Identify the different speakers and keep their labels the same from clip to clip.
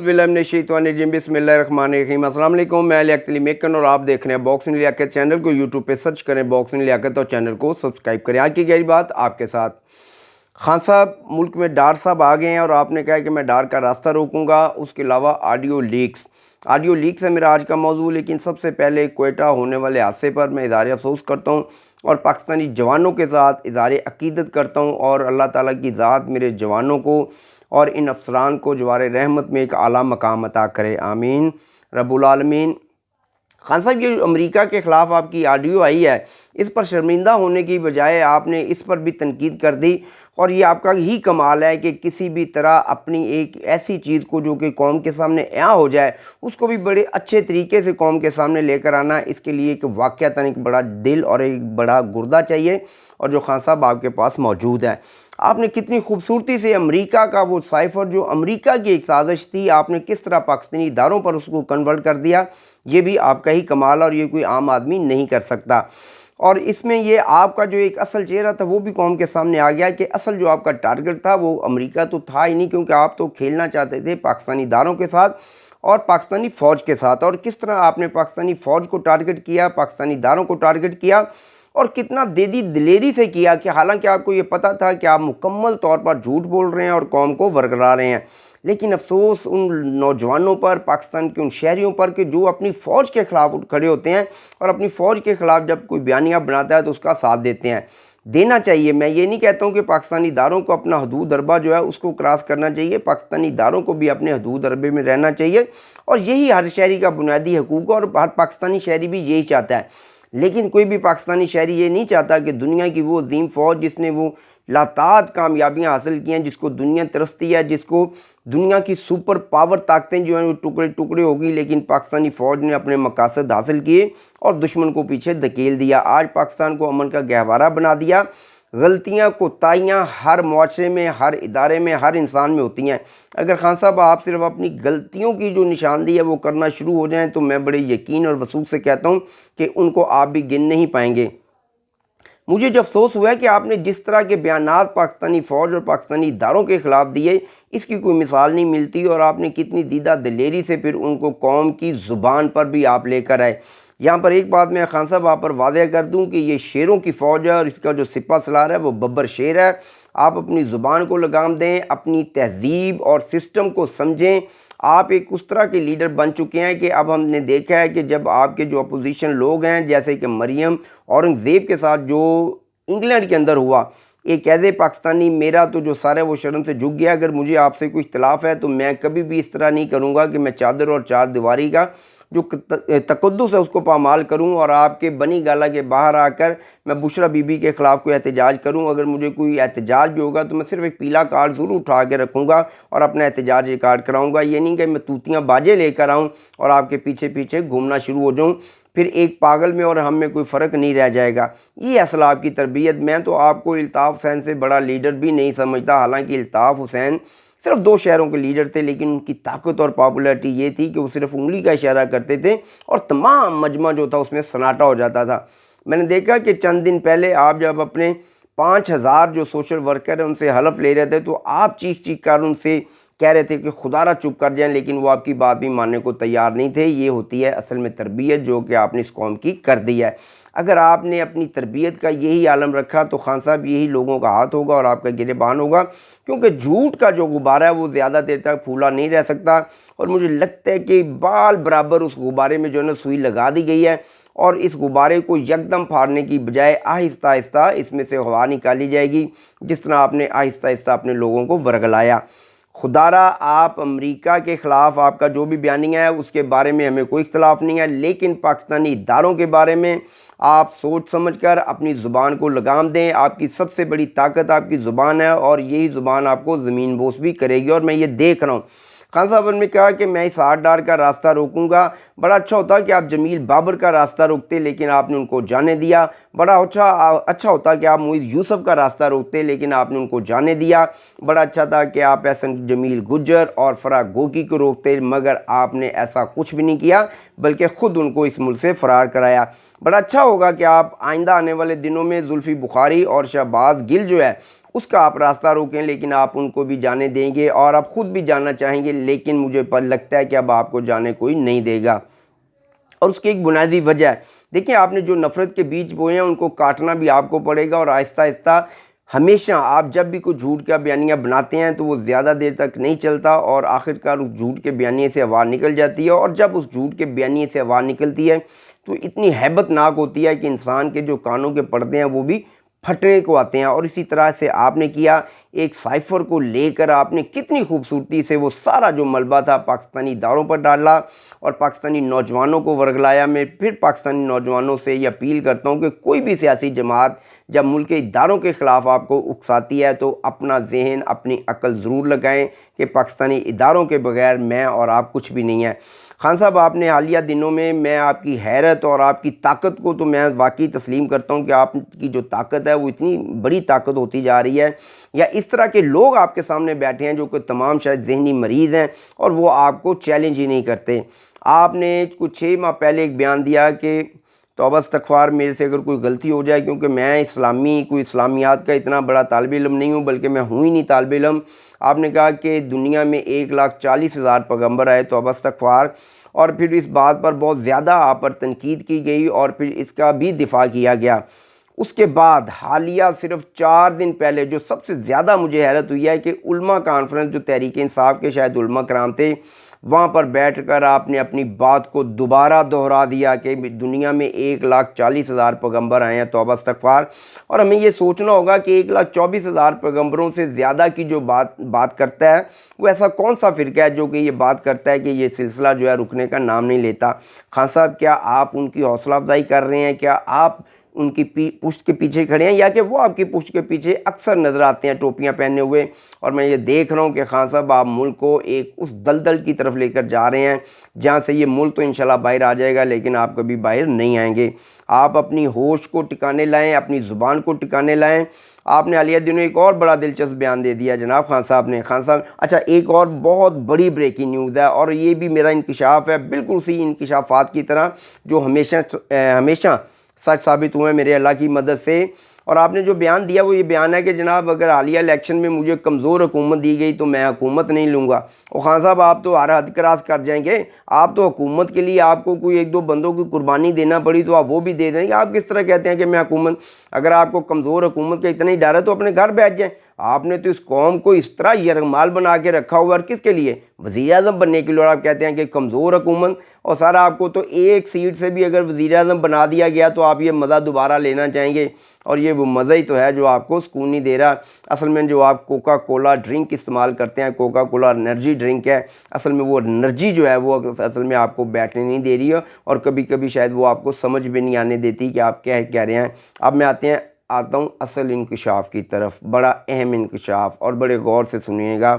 Speaker 1: औज़ुबिल्लाहिमिनश्शैतानिर्रजीम बिस्मिल्लाहिर्रहमानिर्रहीम। अस्सलाम वालेकुम, मैं लियाकत अली मेकन और आप देख रहे हैं बॉक्सिंग लियाकत चैनल को। यूट्यूब पे सर्च करें बॉक्सिंग लियाकत और चैनल को सब्सक्राइब करें। आज की गहरी बात आपके साथ। खान साहब मुल्क में डार साहब आ गए हैं और आपने कहा कि मैं डार का रास्ता रोकूंगा। उसके अलावा ऑडियो लीक्स है मेरा आज का मौजू। लेकिन सबसे पहले क्वेटा होने वाले हादसे पर मैं इज़हार अफसोस करता हूँ और पाकिस्तानी जवानों के साथ इज़हार अकीदत करता हूँ और अल्लाह ताला की ज़ात मेरे जवानों को और इन अफसरान को जवार रहमत में एक आला मकाम अता करे, आमीन रब्बुल आलमीन। खान साहब, ये अमेरिका के ख़िलाफ़ आपकी ऑडियो आई है, इस पर शर्मिंदा होने की बजाय आपने इस पर भी तनकीद कर दी। और ये आपका ही कमाल है कि किसी भी तरह अपनी एक ऐसी चीज़ को जो कि कौम के सामने यहाँ हो जाए उसको भी बड़े अच्छे तरीके से कौम के सामने लेकर आना। इसके लिए एक वाक़यातन एक बड़ा दिल और एक बड़ा गुर्दा चाहिए, और जो खान साहब आपके पास मौजूद है। आपने कितनी खूबसूरती से अमेरिका का वो साइफ़र जो अमेरिका की एक साजिश थी, आपने किस तरह पाकिस्तानी इदारों पर उसको कन्वर्ट कर दिया, ये भी आपका ही कमाल और ये कोई आम आदमी नहीं कर सकता। और इसमें ये आपका जो एक असल चेहरा था वो भी कौम के सामने आ गया कि असल जो आपका टारगेट था वो अमेरिका तो था ही नहीं, क्योंकि आप तो खेलना चाहते थे पाकिस्तानी इदारों के साथ और पाकिस्तानी फ़ौज के साथ। और किस तरह आपने पाकिस्तानी फ़ौज को टारगेट किया, पाकिस्तानी इदारों को टारगेट किया और कितना देदी दिलेरी से किया कि हालांकि आपको ये पता था कि आप मुकम्मल तौर पर झूठ बोल रहे हैं और कौम को वरगला रहे हैं। लेकिन अफसोस उन नौजवानों पर, पाकिस्तान के उन शहरियों पर कि जो अपनी फ़ौज के ख़िलाफ़ उठ खड़े होते हैं और अपनी फ़ौज के ख़िलाफ़ जब कोई बयानिया बनाता है तो उसका साथ देते हैं। देना चाहिए। मैं ये नहीं कहता हूँ कि पाकिस्तानी इदारों को अपना हदूद अरबा जो है उसको क्रॉस करना चाहिए, पाकिस्तानी इदारों को भी अपने हदूद अरबे में रहना चाहिए और यही हर शहरी का बुनियादी हकूक़ और हर पाकिस्तानी शहरी भी यही चाहता है। लेकिन कोई भी पाकिस्तानी शहरी ये नहीं चाहता कि दुनिया की वो अजीम फ़ौज जिसने वो लाताद कामयाबियाँ हासिल की हैं, जिसको दुनिया तरसती है, जिसको दुनिया की सुपर पावर ताकतें जो हैं वो टुकड़े टुकड़े होगी, लेकिन पाकिस्तानी फ़ौज ने अपने मकासद हासिल किए और दुश्मन को पीछे धकेल दिया। आज पाकिस्तान को अमन का गहवारा बना दिया। गलतियाँ कोताहियाँ हर मुआशरे में, हर इदारे में, हर इंसान में होती हैं। अगर खान साहब आप सिर्फ अपनी गलतियों की जो निशानदेही है वो करना शुरू हो जाएं तो मैं बड़े यकीन और वसूख से कहता हूँ कि उनको आप भी गिन नहीं पाएंगे। मुझे जो अफसोस हुआ है कि आपने जिस तरह के बयानात पाकिस्तानी फ़ौज और पाकिस्तानी इदारों के ख़िलाफ़ दिए, इसकी कोई मिसाल नहीं मिलती। और आपने कितनी दीदा दिलेरी से फिर उनको कौम की ज़ुबान पर भी आप लेकर आए। यहाँ पर एक बात मैं खान साहब आप पर वादे कर दूँ कि ये शेरों की फ़ौज है और इसका जो सिपा सलार है वो बब्बर शेर है। आप अपनी ज़ुबान को लगाम दें, अपनी तहज़ीब और सिस्टम को समझें। आप एक उस तरह के लीडर बन चुके हैं कि अब हमने देखा है कि जब आपके जो अपोजिशन लोग हैं, जैसे कि मरियम औरंगज़ेब के साथ जो इंग्लैंड के अंदर हुआ, एक ऐसे पाकिस्तानी मेरा तो जो सारा वो शर्म से झुक गया। अगर मुझे आपसे कोई इख्तलाफ है तो मैं कभी भी इस तरह नहीं करूँगा कि मैं चादर और चार दीवारी का जो तकद्दुस है उसको पामाल करूं और आपके बनी गाला के बाहर आकर मैं बुशरा बीबी के ख़िलाफ़ कोई एहतजाज करूं। अगर मुझे कोई एहतजाज भी होगा तो मैं सिर्फ एक पीला कार्ड ज़रूर उठा के रखूंगा और अपना एहतजाज रिकॉर्ड कराऊंगा। ये नहीं कि मैं तूतियाँ बाजे लेकर आऊँ और आपके पीछे पीछे घूमना शुरू हो जाऊँ। फिर एक पागल में और हम में कोई फ़र्क नहीं रह जाएगा। ये असल आपकी तरबियत। मैं तो आपको अल्ताफ़ हुसैन से बड़ा लीडर भी नहीं समझता। हालांकि अल्ताफ़ हुसैन सिर्फ 2 शहरों के लीडर थे, लेकिन उनकी ताकत और पॉपुलैरिटी ये थी कि वो सिर्फ उंगली का इशारा करते थे और तमाम मजमा जो था उसमें सन्नाटा हो जाता था। मैंने देखा कि चंद दिन पहले आप जब अपने 5000 जो सोशल वर्कर हैं उनसे हलफ ले रहे थे तो आप चीख कर उनसे कह रहे थे कि खुदारा चुप कर जाएं, लेकिन वो आपकी बात भी मानने को तैयार नहीं थे। ये होती है असल में तरबियत जो कि आपने इस कौम की कर दी है। अगर आपने अपनी तरबियत का यही आलम रखा तो खान साहब यही लोगों का हाथ होगा और आपका गिरेबान होगा, क्योंकि झूठ का जो गुब्बारा है वो ज़्यादा देर तक फूला नहीं रह सकता। और मुझे लगता है कि बाल बराबर उस गुब्बारे में जो है ना सुई लगा दी गई है और इस गुब्बारे को यकदम फाड़ने की बजाय आहिस्ता आहिस्ता इसमें से हवा निकाली जाएगी, जिस तरह आपने आहिस्ता आहिस्ता अपने लोगों को वरगलाया। खुदारा आप अमेरिका के ख़िलाफ़ आपका जो भी बयानिया है उसके बारे में हमें कोई इख्तलाफ नहीं है, लेकिन पाकिस्तानी इदारों के बारे में आप सोच समझकर अपनी ज़ुबान को लगाम दें। आपकी सबसे बड़ी ताकत आपकी ज़ुबान है और यही ज़ुबान आपको ज़मीन बोस भी करेगी। और मैं ये देख रहा हूँ खान साहब ने कहा कि मैं इस आठ डार का रास्ता रोकूंगा। बड़ा अच्छा होता कि आप जमील बाबर का रास्ता रोकते, लेकिन आपने उनको जाने दिया। बड़ा अच्छा होता कि आप मोइज़ यूसुफ का रास्ता रोकते, लेकिन आपने उनको जाने दिया। बड़ा अच्छा था कि आप एहसन जमील गुज्जर और फराग गोकी को रोकते, मगर आपने ऐसा कुछ भी नहीं किया, बल्कि ख़ुद उनको इस मुल्क से फ़रार कराया। बड़ा अच्छा होगा कि आप आइंदा आने वाले दिनों में जुल्फ़ी बुखारी और शहबाज गिल जो है اس کا آپ راستہ روکیں، لیکن آپ ان کو بھی جانے دیں گے اور آپ خود بھی جانا چاہیں گے، لیکن مجھے پر لگتا ہے کہ اب آپ کو جانے کوئی نہیں دے گا۔ اور اس کی ایک بنیادی وجہ ہے، دیکھیں آپ نے جو نفرت کے بیج بوئے ہیں ان کو کاٹنا بھی آپ کو پڑے گا، اور آہستہ آہستہ ہمیشہ آپ جب بھی کوئی جھوٹ کا بیانیہ بناتے ہیں تو وہ زیادہ دیر تک نہیں چلتا، اور آخرکار اس جھوٹ کے بیانیے سے آواز نکل جاتی ہے، اور جب اس جھوٹ کے بیانیے سے آواز نکلتی ہے تو اتنی ہیبت ناک ہوتی ہے کہ انسان کے جو کانوں کے پردے ہیں وہ بھی پھٹنے کو آتے ہیں۔ اور اسی طرح سے آپ نے کیا، ایک سائفر کو لے کر آپ نے کتنی خوبصورتی سے وہ سارا جو ملبہ تھا پاکستانی اداروں پر ڈالا اور پاکستانی نوجوانوں کو ورگلایا۔ میں پھر پاکستانی نوجوانوں سے یہ اپیل کرتا ہوں کہ کوئی بھی سیاسی جماعت جب ملک کے اداروں کے خلاف آپ کو اکساتی ہے تو اپنا ذہن اپنی عقل ضرور لگائیں کہ پاکستانی اداروں کے بغیر میں اور آپ کچھ بھی نہیں ہے۔ خان صاحب، آپ نے حالیہ دنوں میں آپ کی حیرت اور آپ کی طاقت کو تو میں واقعی تسلیم کرتا ہوں کہ آپ کی جو طاقت ہے وہ اتنی بڑی طاقت ہوتی جا رہی ہے، یا اس طرح کے لوگ آپ کے سامنے بیٹھے ہیں جو کہ تمام شاید ذہنی مریض ہیں اور وہ آپ کو چیلنج ہی نہیں کرتے۔ آپ نے کچھ 6 ماہ پہلے ایک بیان دیا کہ توبہ استغفار، میرے سے اگر کوئی غلطی ہو جائے، کیونکہ میں کوئی اسلامیات کا اتنا بڑا طالب علم نہیں ہوں، بلکہ میں ہوں ہی نہیں طالب علم۔ آپ نے کہا کہ دنیا میں 1,40,000 پیغمبر آئے، توبہ استغفار، اور پھر اس بات پر بہت زیادہ آپ پر تنقید کی گئی اور پھر اس کا بھی دفاع کیا گیا۔ اس کے بعد حالیہ صرف 4 دن پہلے جو سب سے زیادہ مجھے حیرت ہوئی ہے کہ علماء کانفرنس، جو تحریک انصاف کے شاید علماء کرام تھے، وہاں پر بیٹھ کر آپ نے اپنی بات کو دوبارہ دہرا دیا کہ دنیا میں 1,40,000 پیغمبر آئے ہیں، توبہ استغفار۔ اور ہمیں یہ سوچنا ہوگا کہ 1,24,000 پیغمبروں سے زیادہ کی جو بات کرتا ہے وہ ایسا کون سا فرقہ ہے جو کہ یہ بات کرتا ہے کہ یہ سلسلہ جو ہے رکنے کا نام نہیں لیتا۔ خان صاحب، کیا آپ ان کی حوصلہ افزائی کر رہے ہیں؟ کیا آپ ان کی پشت کے پیچھے کھڑے ہیں، یا کہ وہ آپ کی پشت کے پیچھے اکثر نظر آتے ہیں ٹوپیاں پہنے ہوئے؟ اور میں یہ دیکھ رہا ہوں کہ خان صاحب آپ ملک کو ایک اس دلدل کی طرف لے کر جا رہے ہیں جہاں سے یہ ملک تو انشاءاللہ باہر آ جائے گا، لیکن آپ کبھی باہر نہیں آئیں گے۔ آپ اپنی ہوش کو ٹکانے لائیں، اپنی زبان کو ٹکانے لائیں۔ آپ نے حالیہ دنوں ایک اور بڑا دلچسپ بیان دے دیا جناب خان صاحب نے۔ خان صاحب، اچھا، ایک اور بہت بڑی بریکنگ نیوز ہے، اور یہ بھی میرا انکشاف ہے، بالکل اسی انکشافات کی طرح جو ہمیشہ سچ ثابت ہوئے میرے اللہ کی مدد سے۔ اور آپ نے جو بیان دیا وہ یہ بیان ہے کہ جناب اگر حالیہ الیکشن میں مجھے کمزور حکومت دی گئی تو میں حکومت نہیں لوں گا۔ اور خان صاحب، آپ تو ہر حد کراس کر جائیں گے، آپ تو حکومت کے لیے آپ کو کوئی 1-2 بندوں کی قربانی دینا پڑی تو آپ وہ بھی دے دیں گے۔ آپ کس طرح کہتے ہیں کہ میں حکومت، اگر آپ کو کمزور حکومت کا اتنا ہی ڈر ہے تو اپنے گھر بیٹھ جائیں۔ آپ نے تو اس قوم کو اس طرح یرغمال بنا کے رکھا ہوا، اور کس کے لیے؟ وزیر اعظم بننے کے لیے، اور آپ کہتے ہیں کہ کمزور حکومت۔ اور سر، آپ کو تو ایک سیٹ سے بھی اگر وزیر اعظم بنا دیا گیا تو آپ یہ مزہ دوبارہ لینا چاہیں گے، اور یہ وہ مزہ ہی تو ہے جو آپ کو سکون نہیں دے رہا۔ اصل میں جو آپ کوکا کولا ڈرنک استعمال کرتے ہیں، کوکا کولا انرجی ڈرنک ہے، اصل میں وہ انرجی جو ہے وہ اصل میں آپ کو بیٹھنے نہیں دے رہی ہے، اور کبھی کبھی شاید وہ آپ کو سمجھ بھی نہیں آنے دیتی کہ آپ کہہ رہے ہیں۔ اب میں آتا ہوں اصل انکشاف کی طرف، بڑا اہم انکشاف، اور بڑے غور سے سنیے گا۔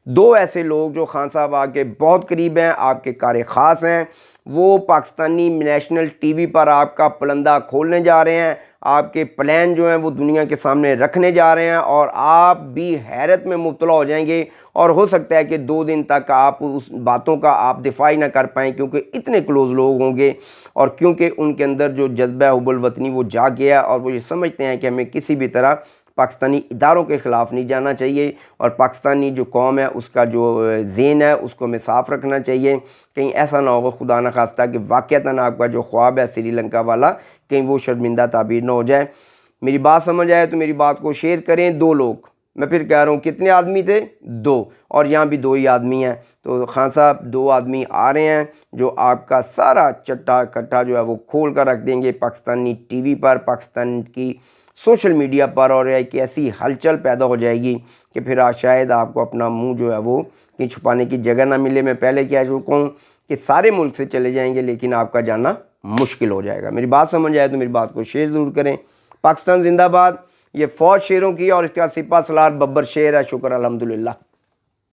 Speaker 1: 2 ایسے لوگ جو خان صاحب آپ کے بہت قریب ہیں، آپ کے کار خاص ہیں، وہ پاکستانی نیشنل ٹی وی پر آپ کا پلندہ کھولنے جا رہے ہیں، آپ کے پلان جو ہیں وہ دنیا کے سامنے رکھنے جا رہے ہیں، اور آپ بھی حیرت میں مبتلا ہو جائیں گے، اور ہو سکتا ہے کہ 2 دن تک آپ اس باتوں کا آپ دفاع ہی نہ کر پائیں، کیونکہ اتنے کلوز لوگ ہوں گے، اور کیونکہ ان کے اندر جو جذبہ حب الوطنی وہ جاگ گیا، اور وہ یہ سمجھتے ہیں کہ ہمیں کسی بھی طرح پاکستانی اداروں کے خلاف نہیں جانا چاہیے، اور پاکستانی جو قوم ہے اس کا جو ذہن ہے اس کو ہمیں صاف رکھنا چاہیے۔ کہیں ایسا نہ ہوگا خدا نہ خواستہ کہ واقعتاً آپ کا جو خواب ہے سری لنکا والا، کہیں وہ شرمندہ تعبیر نہ ہو جائے۔ میری بات سمجھ آئے تو میری بات کو شیئر کریں۔ 2 لوگ، میں پھر کہہ رہا ہوں، کتنے آدمی تھے؟ 2، اور یہاں بھی 2 ہی آدمی ہیں۔ تو خان صاحب 2 آدمی آ رہے ہیں جو آپ کا سارا چٹا کٹا جو ہے وہ کھول کر رکھ دیں گے پاکستانی ٹی وی پر، پاکستان کی سوشل میڈیا پر، اور ایک ایسی ہلچل پیدا ہو جائے گی کہ پھر شاید آپ کو اپنا منہ جو ہے وہ کہیں چھپانے کی جگہ نہ ملے۔ میں پہلے کہہ چکا ہوں کہ سارے ملک سے چلے جائیں گے لیکن آپ کا جانا مشکل ہو جائے گا۔ میری بات سمجھ آئے تو میری بات کو شیئر ضرور کریں۔ پاکستان زندہ باد۔ یہ فوج شیروں کی، اور اس کا سپہ سالار ببر شیر ہے۔ شکر الحمدللہ۔